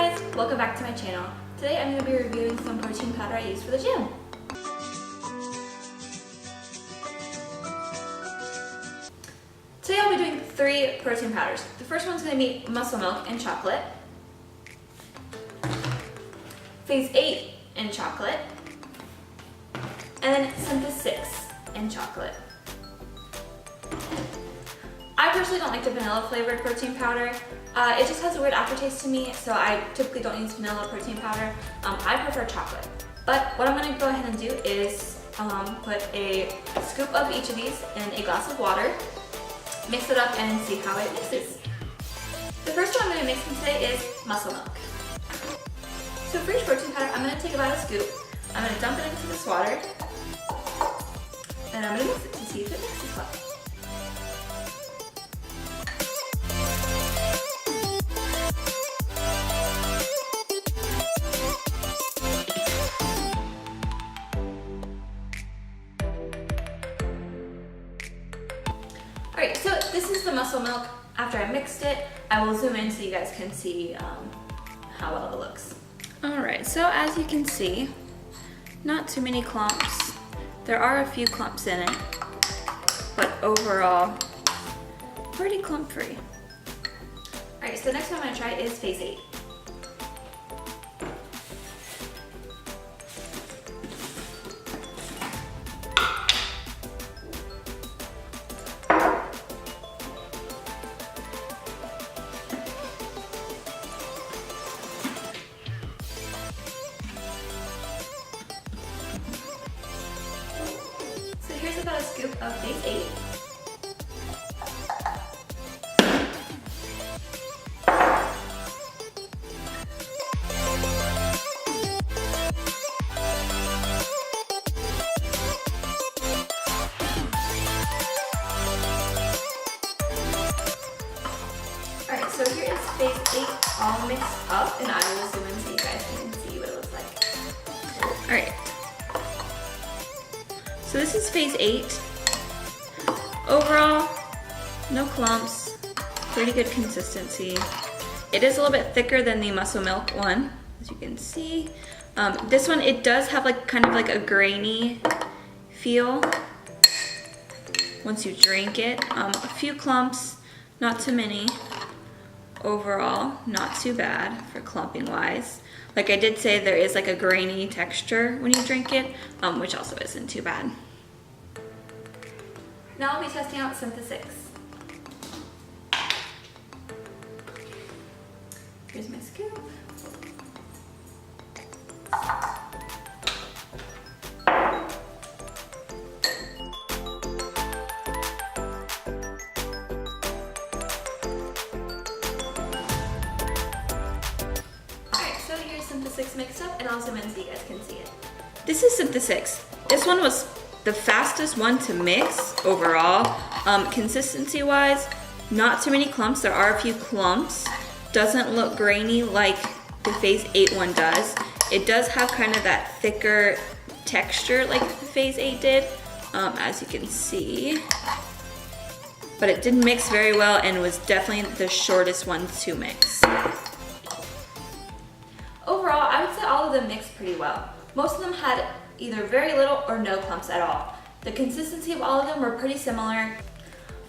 guys, welcome back to my channel. Today I'm going to be reviewing some protein powder I use for the gym. Today I'll be doing 3 protein powders. The first one's going to be muscle milk and chocolate, phase 8 and chocolate, and then syntha 6 and chocolate. I personally don't like the vanilla flavored protein powder. It just has a weird aftertaste to me, so I typically don't use vanilla protein powder. I prefer chocolate. But what I'm going to go ahead and do is put a scoop of each of these in a glass of water, mix it up, and see how it mixes. The first one I'm going to be mixing today is muscle milk. So for each protein powder, I'm going to take about a scoop. I'm going to dump it into this water, and I'm going to mix it to see if it mixes well. Alright, so this is the muscle milk. After I mixed it, I will zoom in so you guys can see how well it looks. Alright, so as you can see, not too many clumps. There are a few clumps in it, but overall, pretty clump free. Alright, so the next one I'm going to try is phase 8. Here's about a scoop of phase 8. Alright, so here is phase 8 all mixed up, and I will zoom in so you guys can see what it looks like. Alright. So this is phase 8. Overall, no clumps, pretty good consistency. It is a little bit thicker than the muscle milk one, as you can see. This one, it does have like kind of like a grainy feel once you drink it. A few clumps, not too many. Overall, not too bad for clumping wise. Like I did say, there is like a grainy texture when you drink it, which also isn't too bad. Now I'll be testing out syntha 6. Here's my scoop. Syntha 6 mixed up, and I'll zoom in so you guys can see it. This is syntha 6. This one was the fastest one to mix overall. Consistency wise, not too many clumps. There are a few clumps. Doesn't look grainy like the phase 8 one does. It does have kind of that thicker texture like the phase 8 did, as you can see. But it didn't mix very well and was definitely the shortest one to mix. Overall, I would say all of them mixed pretty well. Most of them had either very little or no clumps at all. The consistency of all of them were pretty similar.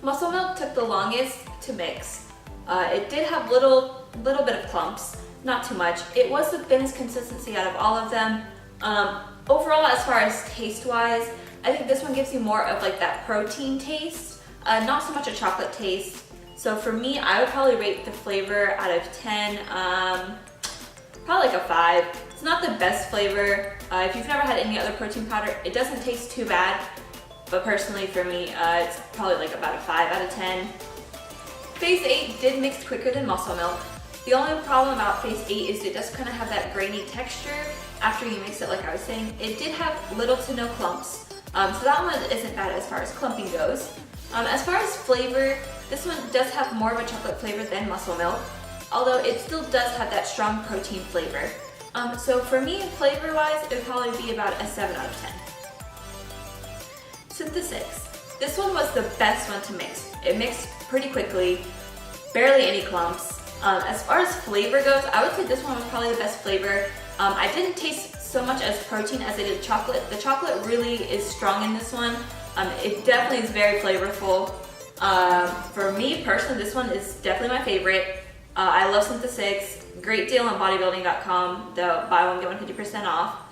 Muscle milk took the longest to mix. It did have little bit of clumps, not too much. It was the thinnest consistency out of all of them. Overall, as far as taste-wise, I think this one gives you more of like that protein taste, not so much a chocolate taste. So for me, I would probably rate the flavor out of 10. Probably like a 5. It's not the best flavor. If you've never had any other protein powder, it doesn't taste too bad. But personally for me, it's probably like about a 5 out of 10. Phase 8 did mix quicker than muscle milk. The only problem about phase 8 is it does kind of have that grainy texture after you mix it, like I was saying. It did have little to no clumps. So that one isn't bad as far as clumping goes. As far as flavor, this one does have more of a chocolate flavor than muscle milk, although it still does have that strong protein flavor. So for me, flavor-wise, it would probably be about a 7 out of 10. Syntha 6. This one was the best one to mix. It mixed pretty quickly, barely any clumps. As far as flavor goes, I would say this one was probably the best flavor. I didn't taste so much as protein as I did chocolate. The chocolate really is strong in this one. It definitely is very flavorful. For me personally, this one is definitely my favorite. I love Syntha 6. Great deal on bodybuilding.com. The buy one get one 50% off.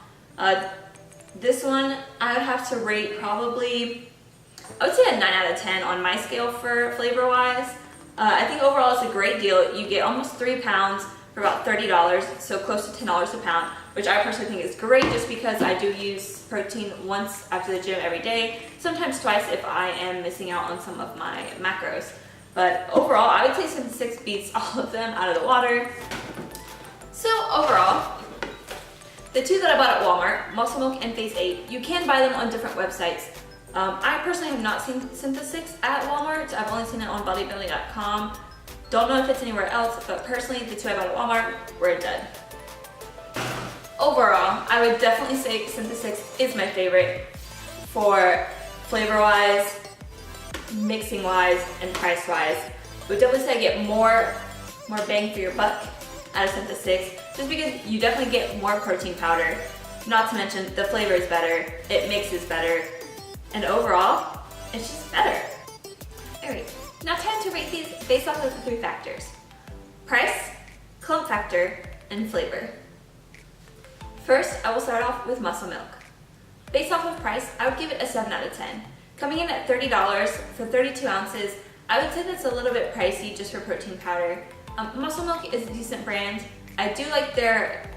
This one I would have to rate probably, I would say a 9 out of 10 on my scale for flavor wise. I think overall it's a great deal. You get almost 3 pounds for about $30, so close to $10 a pound, which I personally think is great just because I do use protein once after the gym every day, sometimes twice if I am missing out on some of my macros. But overall, I would say Syntha 6 beats all of them out of the water. So overall, the two that I bought at Walmart, Muscle Milk and Phase 8, you can buy them on different websites. I personally have not seen Syntha 6 at Walmart. I've only seen it on bodybuilding.com. Don't know if it's anywhere else, but personally, the two I bought at Walmart were dead. Overall, I would definitely say Syntha 6 is my favorite for flavor-wise, mixing-wise, and price-wise. I would definitely say I get more bang for your buck out of Syntha 6, just because you definitely get more protein powder. Not to mention, the flavor is better, it mixes better, and overall, it's just better. Alright, now time to rate these based off of the 3 factors: price, clump factor, and flavor. First, I will start off with Muscle Milk. Based off of price, I would give it a 7 out of 10. Coming in at $30 for 32 ounces, I would say that's a little bit pricey just for protein powder. Muscle Milk is a decent brand. I do like their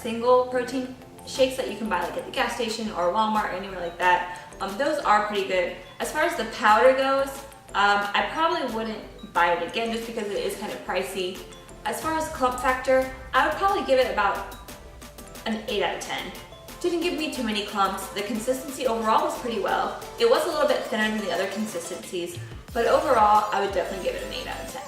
single protein shakes that you can buy like at the gas station or Walmart or anywhere like that. Those are pretty good. As far as the powder goes, I probably wouldn't buy it again just because it is kind of pricey. As far as clump factor, I would probably give it about an 8 out of 10. Didn't give me too many clumps. The consistency overall was pretty well. It was a little bit thinner than the other consistencies, but overall, I would definitely give it an 8 out of 10.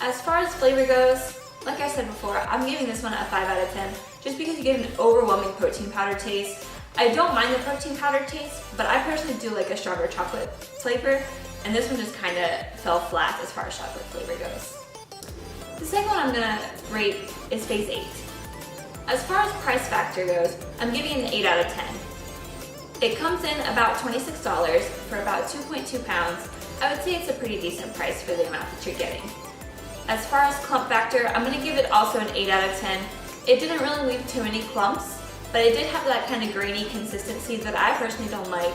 As far as flavor goes, like I said before, I'm giving this one a 5 out of 10, just because you get an overwhelming protein powder taste. I don't mind the protein powder taste, but I personally do like a stronger chocolate flavor, and this one just kind of fell flat as far as chocolate flavor goes. The second one I'm gonna rate is Phase 8. As far as price factor goes, I'm giving it an 8 out of 10. It comes in about $26 for about 2.2 pounds. I would say it's a pretty decent price for the amount that you're getting. As far as clump factor, I'm going to give it also an 8 out of 10. It didn't really leave too many clumps, but it did have that kind of grainy consistency that I personally don't like.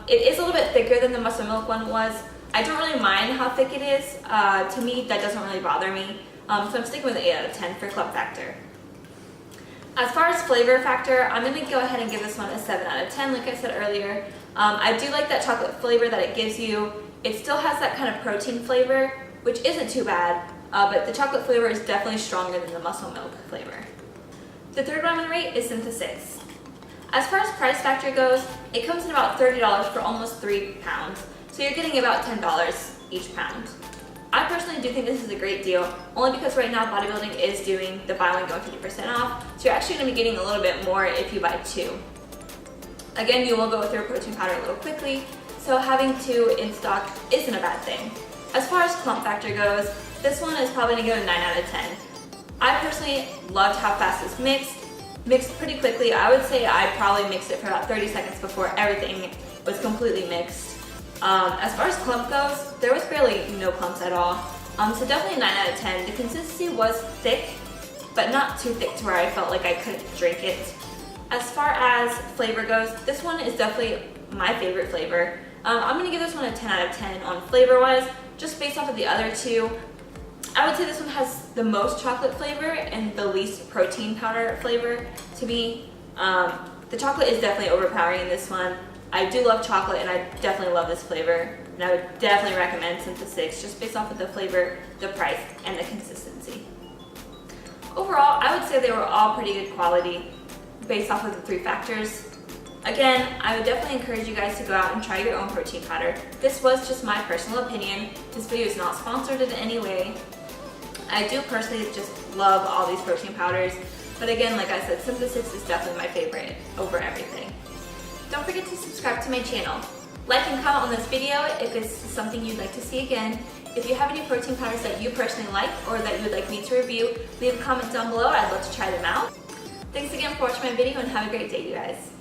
It is a little bit thicker than the Muscle Milk one was. I don't really mind how thick it is. To me, that doesn't really bother me. So I'm sticking with an 8 out of 10 for clump factor. As far as flavor factor, I'm going to go ahead and give this one a 7 out of 10, like I said earlier. I do like that chocolate flavor that it gives you. It still has that kind of protein flavor, which isn't too bad, but the chocolate flavor is definitely stronger than the Muscle Milk flavor. The third one I'm going to rate is Syntha 6. As far as price factor goes, it comes in about $30 for almost 3 pounds, so you're getting about $10 each pound. I personally do think this is a great deal, only because right now bodybuilding is doing the buy one get one 50% off, so you're actually going to be getting a little bit more if you buy 2. Again, you will go through protein powder a little quickly, so having 2 in stock isn't a bad thing. As far as clump factor goes, this one is probably going to go a 9 out of 10. I personally loved how fast this mixed pretty quickly. I would say I probably mixed it for about 30 seconds before everything was completely mixed. As far as clump goes, there was barely no clumps at all. So definitely a 9 out of 10. The consistency was thick, but not too thick to where I felt like I couldn't drink it. As far as flavor goes, this one is definitely my favorite flavor. I'm going to give this one a 10 out of 10 on flavor-wise, just based off of the other two. I would say this one has the most chocolate flavor and the least protein powder flavor to me. The chocolate is definitely overpowering in this one. I do love chocolate and I definitely love this flavor, and I would definitely recommend Syntha 6 just based off of the flavor, the price, and the consistency. Overall, I would say they were all pretty good quality based off of the 3 factors. Again, I would definitely encourage you guys to go out and try your own protein powder. This was just my personal opinion. This video is not sponsored in any way. I do personally just love all these protein powders, but again, like I said, Syntha 6 is definitely my favorite over everything. Don't forget to subscribe to my channel. Like and comment on this video if it's something you'd like to see again, If you have any protein powders that you personally like or that you would like me to review, leave a comment down below. I'd love to try them out. Thanks again for watching my video and have a great day, you guys.